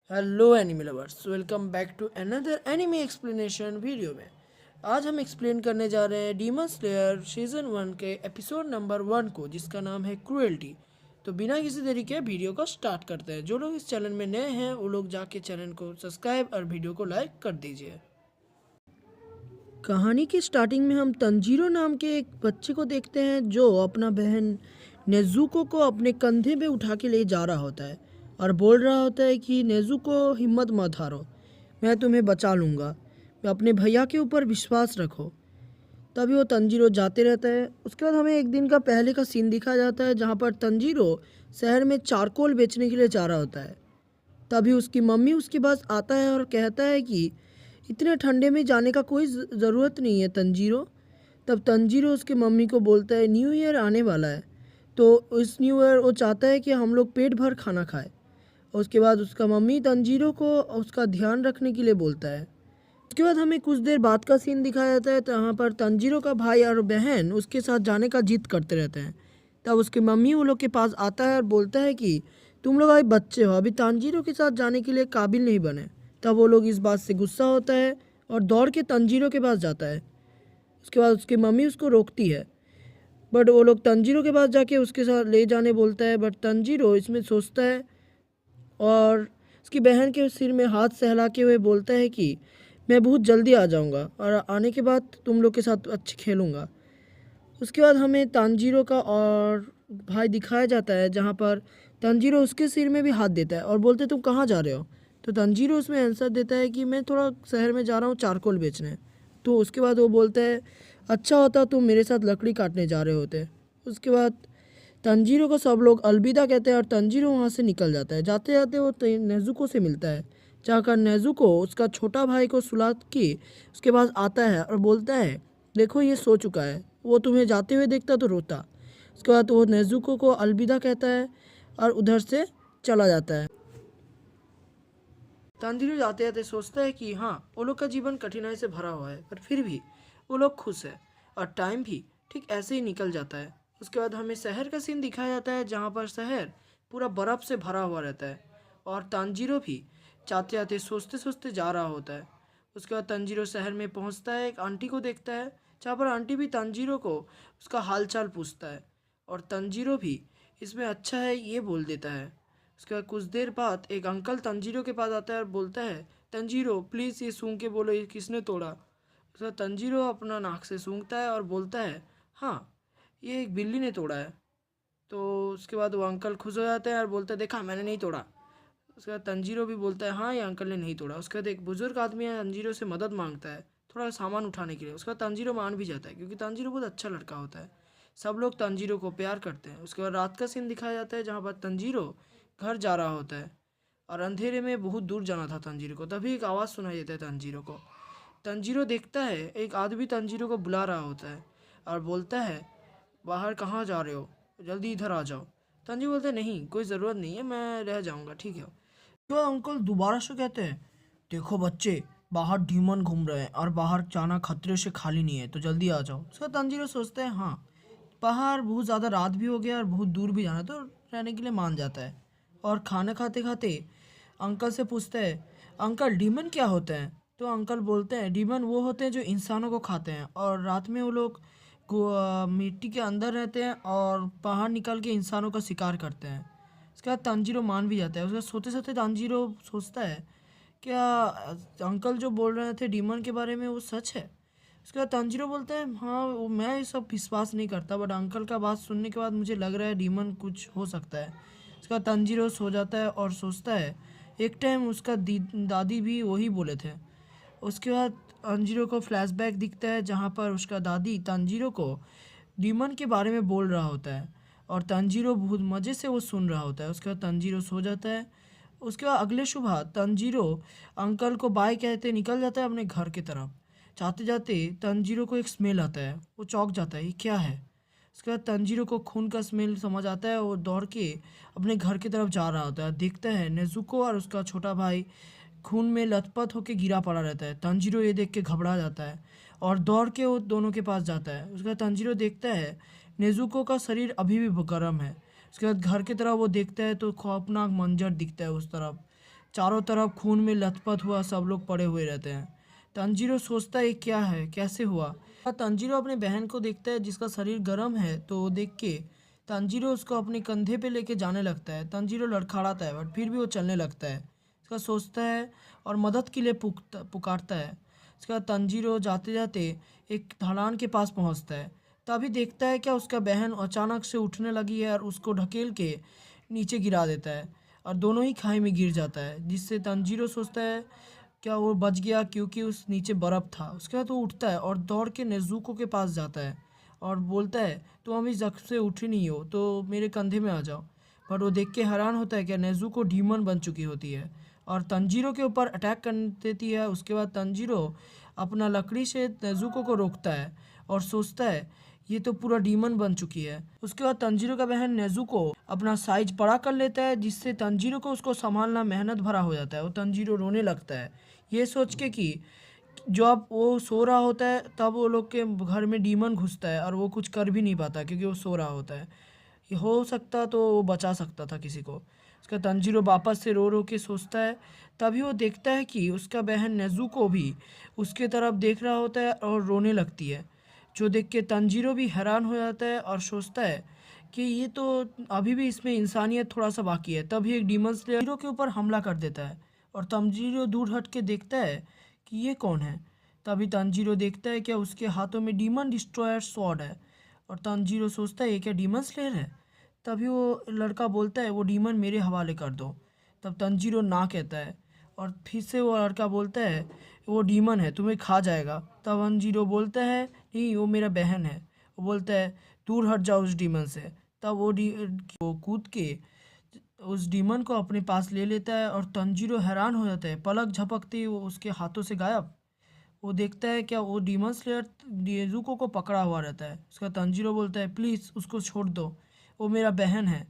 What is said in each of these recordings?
Hello anime lovers, welcome back to another anime explanation video में। आज हम explain करने जा रहे हैं डीमन स्लेयर सीजन 1 के एपिसोड नंबर 1 को, जिसका नाम है क्रूएल्टी। तो बिना किसी देरी के वीडियो को स्टार्ट करते हैं। जो लोग इस चैनल में नए हैं वो लोग जाके चैनल को सब्सक्राइब और वीडियो को लाइक कर दीजिए। कहानी की स्टार्टिंग में हम तंजीरो नाम के एक बच्चे को देखते हैं जो अपना बहन नेजुको को अपने कंधे पे उठा के ले जा रहा होता है और बोल रहा होता है कि नेजुको, हिम्मत मत हारो, मैं तुम्हें बचा लूँगा, मैं अपने भैया के ऊपर विश्वास रखो। तभी वो तंजीरो जाते रहता है। उसके बाद हमें एक दिन का पहले का सीन दिखाया जाता है जहाँ पर तंजीरो शहर में चारकोल बेचने के लिए जा रहा होता है। तभी उसकी मम्मी उसके पास आता है और कहता है कि इतने ठंडे में जाने का कोई ज़रूरत नहीं है तंजीरो। तब तंजीरो उसके मम्मी को बोलता है न्यू ईयर आने वाला है, तो इस न्यू ईयर वो चाहता है कि हम लोग पेट भर खाना खाएं। उसके बाद उसका मम्मी तंजीरो को उसका ध्यान रखने के लिए बोलता है। उसके बाद हमें कुछ देर बाद का सीन दिखाया जाता है। तो यहाँ पर तंजीरो का भाई और बहन उसके साथ जाने का जिद करते रहते हैं। तब उसकी मम्मी वो लोग के पास आता है और बोलता है कि तुम लोग अभी बच्चे हो, अभी तंजीरो के साथ जाने के लिए काबिल नहीं बने। तब वो लोग इस बात से गुस्सा होता है और दौड़ के तंजीरो के पास जाता है। उसके बाद उसकी मम्मी उसको रोकती है, बट वो लोग तंजीरो के पास जाके उसके साथ ले जाने बोलता है। बट तंजीरो इसमें सोचता है और उसकी बहन के सिर में हाथ सहला के हुए बोलता है कि मैं बहुत जल्दी आ जाऊंगा और आने के बाद तुम लोग के साथ अच्छे खेलूंगा। उसके बाद हमें तांजीरो का और भाई दिखाया जाता है जहाँ पर तंजीरो उसके सिर में भी हाथ देता है और बोलते तुम कहाँ जा रहे हो। तो तंजीरो उसमें आंसर देता है कि मैं थोड़ा शहर में जा रहा हूँ चारकोल बेचने। तो उसके बाद वो बोलता है अच्छा होता तुम मेरे साथ लकड़ी काटने जा रहे होते। उसके बाद तंजीरो को सब लोग अलविदा कहते हैं और तंजीरो वहाँ से निकल जाता है। जाते जाते वो नेजुको से मिलता है। जाकर नेजुको उसका छोटा भाई को सुला के उसके पास आता है और बोलता है देखो ये सो चुका है, वो तुम्हें जाते हुए देखता तो रोता। उसके बाद वो नेजुको को अलविदा कहता है और उधर से चला जाता है। तंजीरो जाते जाते सोचता है कि हाँ, वो लोग का जीवन कठिनाई से भरा हुआ है पर फिर भी वो लोग खुश है और टाइम भी ठीक ऐसे ही निकल जाता है। उसके बाद हमें शहर का सीन दिखाया जाता है जहाँ पर शहर पूरा बर्फ़ से भरा हुआ रहता है और तांजीरो भी जाते जाते सोचते सोचते जा रहा होता है। उसके बाद तंजीरो शहर में पहुँचता है, एक आंटी को देखता है जहाँ पर आंटी भी तंजीरो को उसका हाल चाल पूछता है और तंजीरो भी इसमें अच्छा है ये बोल देता है। उसके बाद कुछ देर बाद एक अंकल तंजीरो के पास आता है और बोलता है तंजीरो प्लीज़ ये सूंघ के बोलो ये किसने तोड़ा। उसके बाद तंजीरो अपना नाक से सूंघता है और बोलता है हाँ, ये एक बिल्ली ने तोड़ा है। तो उसके बाद वो अंकल खुश हो जाते हैं और बोलते हैं देखा मैंने नहीं तोड़ा। उसके बाद तंजीरो भी बोलता है हाँ, ये अंकल ने नहीं तोड़ा। उसके बाद एक बुजुर्ग आदमी है तंजीरो से मदद मांगता है थोड़ा सामान उठाने के लिए। उसके बाद तंजीरो मान भी जाता है क्योंकि तंजीरो बहुत अच्छा लड़का होता है। सब लोग तंजीरो को प्यार करते हैं। उसके बाद रात का सीन दिखाया जाता है जहाँ पर तंजीरो घर जा रहा होता है और अंधेरे में बहुत दूर जाना था तंजीरो को। तभी एक आवाज़ सुनाई देता है तंजीरो को। तंजीरो देखता है एक आदमी तंजीरो को बुला रहा होता है और बोलता है बाहर कहाँ जा रहे हो, जल्दी इधर आ जाओ। तंजीरो बोलता है नहीं कोई ज़रूरत नहीं है, मैं रह जाऊँगा, ठीक है। तो अंकल दोबारा से कहते हैं देखो बच्चे, बाहर डीमन घूम रहे हैं और बाहर जाना खतरे से खाली नहीं है, तो जल्दी आ जाओ। उसका तंजीरो सोचता है हाँ, बाहर बहुत ज़्यादा रात भी हो गया और बहुत दूर भी जाना है, तो रहने के लिए मान जाता है। और खाना खाते खाते अंकल से पूछता है अंकल डीमन क्या होते हैं। तो अंकल बोलते हैं डीमन वो होते हैं जो इंसानों को खाते हैं और रात में वो लोग मिट्टी के अंदर रहते हैं और बाहर निकल के इंसानों का शिकार करते हैं। उसके बाद तांजीरो मान भी जाता है। उसके सोते सोते तांजीरो सोचता है क्या अंकल जो बोल रहे थे डीमन के बारे में वो सच है। उसके बाद तांजीरो बोलता है हाँ, वो मैं ये सब विश्वास नहीं करता बट अंकल का बात सुनने के बाद मुझे लग रहा है डीमन कुछ हो सकता है। उसके बाद तांजीरो सो जाता है और सोचता है एक टाइम उसका दादी भी वही बोले थे। उसके बाद तांजीरो को फ्लैशबैक दिखता है जहाँ पर उसका दादी तांजीरो को डीमन के बारे में बोल रहा होता है और तंजीरो बहुत मज़े से वो सुन रहा होता है। उसके बाद तंजीरो सो जाता है। उसके बाद अगले सुबह तंजीरो अंकल को बाय कहते निकल जाता है अपने घर की तरफ। जाते जाते तंजीरो को एक स्मेल आता है, वो चौंक जाता है ये क्या है। उसके बाद तंजीरो को खून का स्मेल समझ आता है, वो दौड़ के अपने घर की तरफ जा रहा होता है। देखता है नेजुको और उसका छोटा भाई खून में लथपथ होकर गिरा पड़ा रहता है। तंजीरो ये देख के घबरा जाता है और दौड़ के वो दोनों के पास जाता है। उसके बाद तंजीरो देखता है नेजुको का शरीर अभी भी गर्म है। उसके बाद घर की तरफ वो देखता है तो खौफनाक मंजर दिखता है उस तरफ। चारों तरफ खून में लथपथ हुआ सब लोग पड़े हुए रहते हैं। तंजीरो सोचता है ये क्या है, कैसे हुआ। तंजीरो अपने बहन को देखता है जिसका शरीर गर्म है, तो देख के तंजीरो उसको अपने कंधे पे लेके जाने लगता है। तंजीरो लड़खड़ाता है बट फिर भी वो चलने लगता है। उसका सोचता है और मदद के लिए पुकारता है। उसके बाद तंजीरो जाते जाते एक ढलान के पास पहुंचता है। तभी देखता है क्या उसका बहन अचानक से उठने लगी है और उसको ढकेल के नीचे गिरा देता है और दोनों ही खाई में गिर जाता है, जिससे तंजीरो सोचता है क्या वो बच गया क्योंकि उस नीचे बर्फ़ था। उसके बाद वो उठता है और दौड़ के नेज़ुको के पास जाता है और बोलता है तुम अभी जख्म से उठी नहीं हो तो मेरे कंधे में आ जाओ। पर वो देख के हैरान होता है कि नेज़ुको डीमन बन चुकी होती है और तंजीरो के ऊपर अटैक कर देती है। उसके बाद तंजीरो अपना लकड़ी से नेज़ुको को रोकता है और सोचता है ये तो पूरा डीमन बन चुकी है। उसके बाद तंजीरो का बहन नेज़ुको अपना साइज बड़ा कर लेता है, जिससे तंजीरो को उसको संभालना मेहनत भरा हो जाता है। वो तंजीरो रोने लगता है ये सोच के कि जब वो सो रहा होता है तब वो लोग के घर में डीमन घुसता है और वो कुछ कर भी नहीं पाता क्योंकि वो सो रहा होता है। ये हो सकता तो वो बचा सकता था किसी को। उसका तंजीरो वापस से रो रो के सोचता है। तभी वो देखता है कि उसका बहन नेज़ुको भी उसके तरफ देख रहा होता है और रोने लगती है, जो देख के तंजीरो भी हैरान हो जाता है और सोचता है कि ये तो अभी भी इसमें इंसानियत थोड़ा सा बाकी है। तभी एक डीमन स्लेयर हीरो के ऊपर हमला कर देता है और तंजीरो दूर हट के देखता है कि ये कौन है। तभी तंजीरो देखता है क्या उसके हाथों में डीमन डिस्ट्रॉयर स्वॉर्ड है और तंजीरो सोचता है ये क्या डीमन स्लेयर है। तभी वो लड़का बोलता है वो डीमन मेरे हवाले कर दो। तब तंजीरो ना कहता है और फिर से वो लड़का बोलता है वो डीमन है, तुम्हें खा जाएगा। तब तंजीरो बोलता है नहीं वो मेरा बहन है। वो बोलता है दूर हट जाओ उस डीमन से। तब वो कूद के उस डीमन को अपने पास ले लेता है और तंजीरो हैरान हो जाता है। पलक झपकते ही वो उसके हाथों से गायब। वो देखता है क्या वो डीमन स्लेयर नेज़ुको को पकड़ा हुआ रहता है। उसका तंजीरो बोलता है प्लीज़ उसको छोड़ दो, वो मेरा बहन है।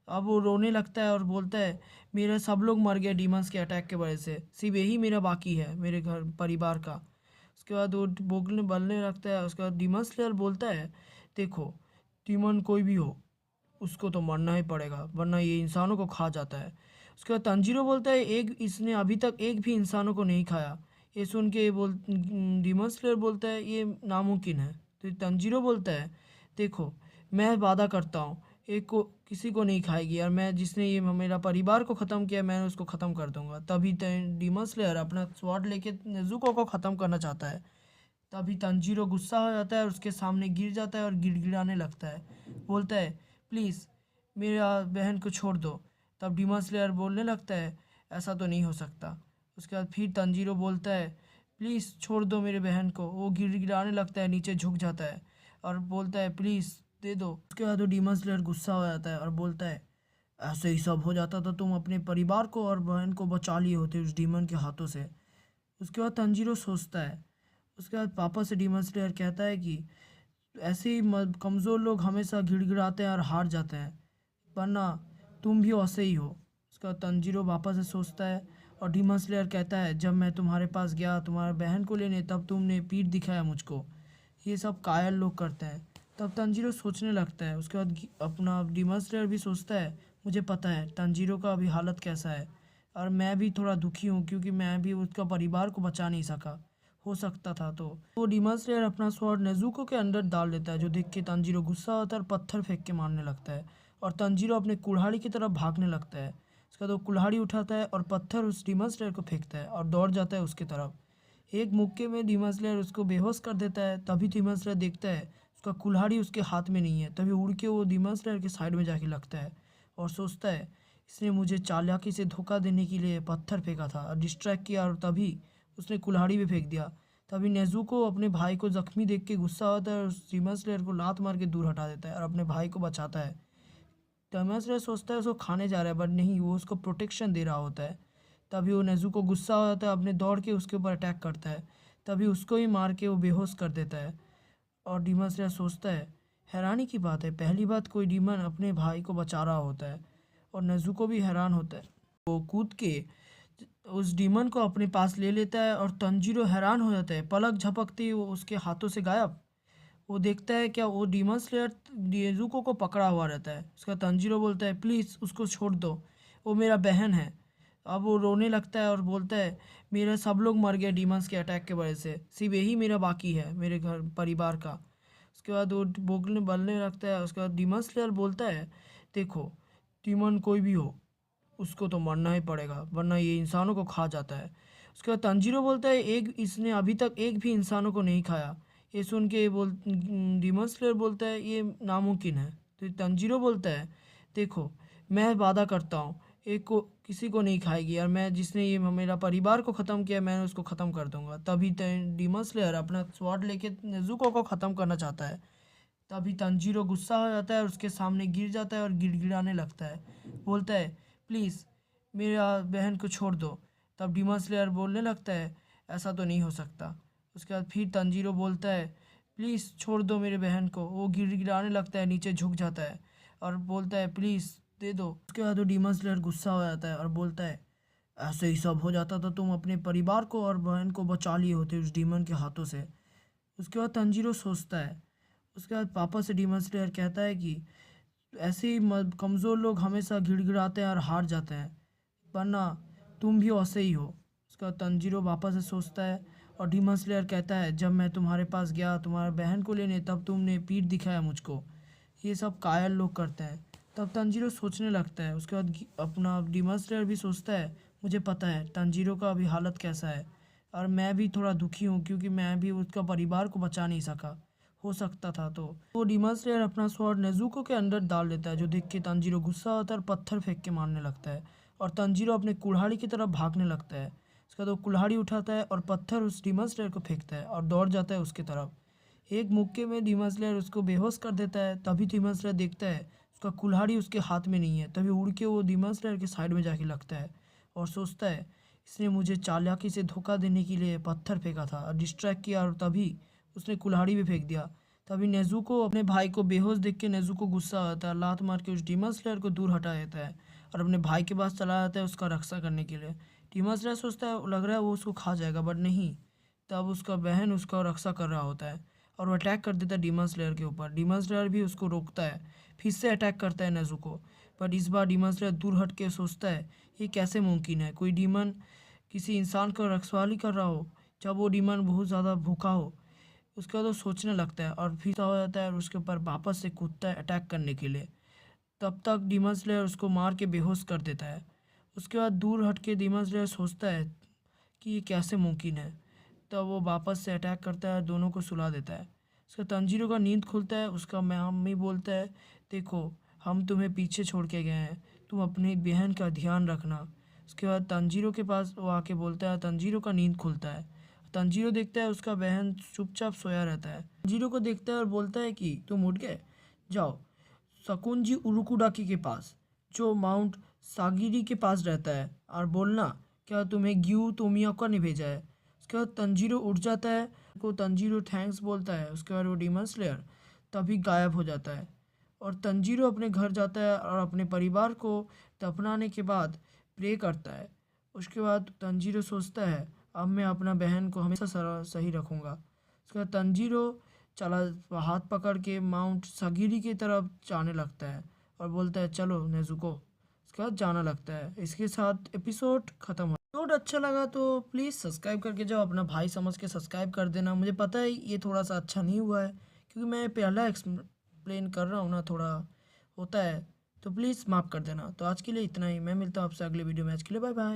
अब वो रोने लगता है और बोलता है मेरा सब लोग मर गए डीमंस के अटैक के वजह से, सिर्फ यही मेरा बाकी है मेरे घर परिवार का। उसके बाद वो बोलने बलने लगता है। उसके बाद डीमन स्लेयर बोलता है देखो डीमन कोई भी हो उसको तो मरना ही पड़ेगा वरना ये इंसानों को खा जाता है। उसके बाद तंजीरो बोलता है एक इसने अभी तक एक भी इंसानों को नहीं खाया। ये सुन के डीमन स्लेयर बोलता है ये नामुमकिन है। तो तंजीरो बोलता है देखो मैं वादा करता हूँ एक को किसी को नहीं खाएगी और मैं जिसने ये मेरा परिवार को ख़त्म किया मैं उसको ख़त्म कर दूंगा। तभी डीमन स्लेयर अपना स्वॉर्ड लेके नेज़ुको को ख़त्म करना चाहता है। तभी तंजीरो गुस्सा हो जाता है और उसके सामने गिर जाता है और गिड़गिड़ाने लगता है। बोलता है प्लीज़ मेरा बहन को छोड़ दो। तब डीमन स्लेयर बोलने लगता है ऐसा तो नहीं हो सकता। उसके बाद फिर तंजीरो बोलता है प्लीज़ छोड़ दो मेरे बहन को। वो गिड़गिड़ाने लगता है, नीचे झुक जाता है और बोलता है प्लीज़ दे दो। उसके बाद वो डीमन स्लेयर गुस्सा हो जाता है और बोलता है ऐसे ही सब हो जाता तो तुम अपने परिवार को और बहन को बचा लिए होते उस डीमन के हाथों से। उसके बाद तंजीरो सोचता है। उसके बाद पापा से डीमन स्लेयर कहता है कि ऐसे ही कमज़ोर लोग हमेशा गिड़गिड़ाते हैं और हार जाते हैं, वरना तुम भी वैसे ही हो। उसका तंजीरो वापस से सोचता है और डीमन स्लेयर कहता है जब मैं तुम्हारे पास गया तुम्हारे बहन को लेने तब तुमने पीठ दिखाया मुझको, ये सब कायल लोग करते हैं। तब तंजीरो सोचने लगता है। उसके बाद अपना डीमन स्लेयर भी सोचता है मुझे पता है तंजीरो का अभी हालत कैसा है और मैं भी थोड़ा दुखी हूँ क्योंकि मैं भी उसका परिवार को बचा नहीं सका। हो सकता था तो वो डीमन स्लेयर अपना स्वॉर्ड नेज़ुको के अंदर डाल देता है, जो देख के तंजीरो गुस्सा होता है और पत्थर फेंक के मारने लगता है और तंजीरो अपने कुल्हाड़ी की तरफ भागने लगता है। उसके बाद वो कुल्हाड़ी उठाता है और पत्थर उस डीमन स्लेयर को फेंकता है और दौड़ जाता है उसकी तरफ। एक मुक्के में डीमन स्लेयर उसको बेहोश कर देता है। तभी डीमन स्लेयर देखता है उसका कुल्हाड़ी उसके हाथ में नहीं है। तभी उड़ के वो डीमन स्लेयर के साइड में जाके लगता है और सोचता है इसने मुझे चालाकी से धोखा देने के लिए पत्थर फेंका था और डिस्ट्रैक्ट किया और तभी उसने कुल्हाड़ी भी फेंक दिया। तभी नेज़ुको अपने भाई को जख्मी देख के गुस्सा होता है और डीमन स्लेयर को लात मार के दूर हटा देता है और अपने भाई को बचाता है। डीमन स्लेयर सोचता है उसको खाने जा रहा है बट नहीं, वो उसको प्रोटेक्शन दे रहा होता है। तभी वो नेज़ुको गुस्सा हो जाता है, अपने दौड़ के उसके ऊपर अटैक करता है। तभी उसको ही मार के वो बेहोश कर देता है और डीमन स्लेयर सोचता है हैरानी की बात है पहली बात कोई डीमन अपने भाई को बचा रहा होता है। और नेज़ुको भी हैरान होता है। वो कूद के उस डीमन को अपने पास ले लेता है और तंजीरो हैरान हो जाता है। पलक झपकते ही वो उसके हाथों से गायब। वो देखता है क्या वो डीमन स्लेयर नेज़ुको को पकड़ा हुआ रहता है। उसका तंजीरो बोलता है प्लीज़ उसको छोड़ दो, वो मेरा बहन है। अब वो रोने लगता है और बोलता है मेरा सब लोग मर गए डीमंस के अटैक के वजह से, सिर्फ यही मेरा बाकी है मेरे घर परिवार का। उसके बाद वो बोलने लगता है। उसके बाद डीमन स्लेयर बोलता है देखो, डीमन कोई भी हो उसको तो मरना ही पड़ेगा वरना ये इंसानों को खा जाता है। उसके बाद तंजीरो बोलता है एक इसने अभी तक एक भी इंसानों को नहीं खाया। ये सुन के डीमन स्लेयर बोलता है ये नामुमकिन है। तो तंजीरो बोलता है देखो, मैं वादा करता हूँ एक को किसी को नहीं खाएगी और मैं जिसने ये मेरा परिवार को ख़त्म किया मैं उसको ख़त्म कर दूंगा। तभी डीमन स्लेयर अपना स्वॉर्ड लेके नेजुको को ख़त्म करना चाहता है। तभी तंजीरो गुस्सा हो जाता है और उसके सामने गिर जाता है और गिड़गिड़ाने लगता है। बोलता है प्लीज़ मेरा बहन को छोड़ दो। तब डीमन स्लेयर बोलने लगता है ऐसा तो नहीं हो सकता। उसके बाद फिर तंजीरो बोलता है प्लीज़ छोड़ दो मेरे बहन को। वो गिड़गिड़ाने लगता है, नीचे झुक जाता है और बोलता है प्लीज़ दे दो। उसके बाद वो डीमन स्लेयर गुस्सा हो जाता है और बोलता है ऐसे ही सब हो जाता तो तुम अपने परिवार को और बहन को बचा लिए होते उस डीमन के हाथों से। उसके बाद तंजीरो सोचता है। उसके बाद पापा से डीमन स्लेयर कहता है कि ऐसे ही कमज़ोर लोग हमेशा गिड़गिड़ाते हैं और हार जाते हैं, वरना तुम भी वैसे ही हो। उसके बाद तंजीरो वापस से सोचता है और डीमन स्लेयर कहता है जब मैं तुम्हारे पास गया तुम्हारे बहन को लेने तब तुमने पीठ दिखाया मुझको, ये सब कायल लोग करते हैं। तब तंजीरो सोचने लगता है। उसके बाद अपना डीमन स्लेयर भी सोचता है मुझे पता है तंजीरो का अभी हालत कैसा है और मैं भी थोड़ा दुखी हूँ क्योंकि मैं भी उसका परिवार को बचा नहीं सका। हो सकता था तो वो डीमन स्लेयर अपना स्वॉर्ड नेजुको के अंदर डाल देता है, जो देख के तंजीरो गुस्सा होता है और पत्थर फेंक के मारने लगता है और तंजीरो अपने कुल्हाड़ी की तरफ भागने लगता है। उसके बाद वो कुल्हाड़ी उठाता है और पत्थर उस डीमन स्लेयर को फेंकता है और दौड़ जाता है उसकी तरफ। एक मुक्के में डीमन स्लेयर उसको बेहोश कर देता है। तभी डीमन स्लेयर देखता है उसका कुल्हाड़ी उसके हाथ में नहीं है। तभी उड़ के वो डीमन स्लेयर के साइड में जाके लगता है और सोचता है इसने मुझे चालाकी से धोखा देने के लिए पत्थर फेंका था और डिस्ट्रैक्ट किया और तभी उसने कुल्हाड़ी भी फेंक दिया। तभी नेजुको अपने भाई को बेहोश देख के नेजुको गुस्सा आता है, लात मार के उस डीमन स्लेयर को दूर हटा देता है और अपने भाई के पास चला जाता है उसका रक्षा करने के लिए। डीमन स्लेयर सोचता है लग रहा है वो उसको खा जाएगा, बट नहीं। तब उसका बहन उसका रक्षा कर रहा होता है और वो अटैक कर देता है डीमन स्लेयर के ऊपर। डीमन स्लेयर भी उसको रोकता है, फिर से अटैक करता है नेजुको। बट इस बार डीमन स्लेयर दूर हट के सोचता है ये कैसे मुमकिन है, कोई डीमन किसी इंसान का रखवाली कर रहा हो जब वो डीमन बहुत ज़्यादा भूखा हो। उसके बाद वो सोचने लगता है और फिर हो जाता है और उसके ऊपर वापस से कूदता है अटैक करने के लिए। तब तक डीमन स्लेयर उसको मार के बेहोश कर देता है। उसके बाद दूर हट के डीमन स्लेयर सोचता है कि ये कैसे मुमकिन है। तब वो वापस से अटैक करता है, दोनों को सुला देता है। उसका तंजीरो का नींद खुलता है। उसका मम्मी बोलता है देखो हम तुम्हें पीछे छोड़ के गए हैं, तुम अपनी बहन का ध्यान रखना। उसके बाद तंजीरो के पास वो आके बोलता है, तंजीरो का नींद खुलता है। तंजीरो देखता है उसका बहन चुपचाप सोया रहता है। तंजीरो को देखता है और बोलता है कि तुम उठ गए, जाओ शकुनजी उरुकुडाकी के पास जो माउंट सागिरी के पास रहता है और बोलना क्या तुम्हें ग्यू तोमियाका ने भेजा है। उसके बाद तंजीरो उठ जाता है, को तंजीरो थैंक्स बोलता है। उसके बाद वो डीमन स्लेयर तभी गायब हो जाता है और तंजीरो अपने घर जाता है और अपने परिवार को दफनाने के बाद प्रे करता है। उसके बाद तंजीरो सोचता है अब मैं अपना बहन को हमेशा सही रखूँगा। उसके बाद तंजीरो चला हाथ पकड़ के माउंट सगीरी की तरफ जाने लगता है और बोलता है चलो नेजुको। उसके बाद जाना लगता है। इसके साथ एपिसोड ख़त्म हो। एपिसोड अच्छा लगा तो प्लीज़ सब्सक्राइब करके जाओ, अपना भाई समझ के सब्सक्राइब कर देना। मुझे पता है ये थोड़ा सा अच्छा नहीं हुआ है क्योंकि मैं पहला एक्सप्लेन कर रहा हूँ ना, थोड़ा होता है, तो प्लीज़ माफ़ कर देना। तो आज के लिए इतना ही, मैं मिलता हूँ आपसे अगले वीडियो में। आज के लिए बाय बाय।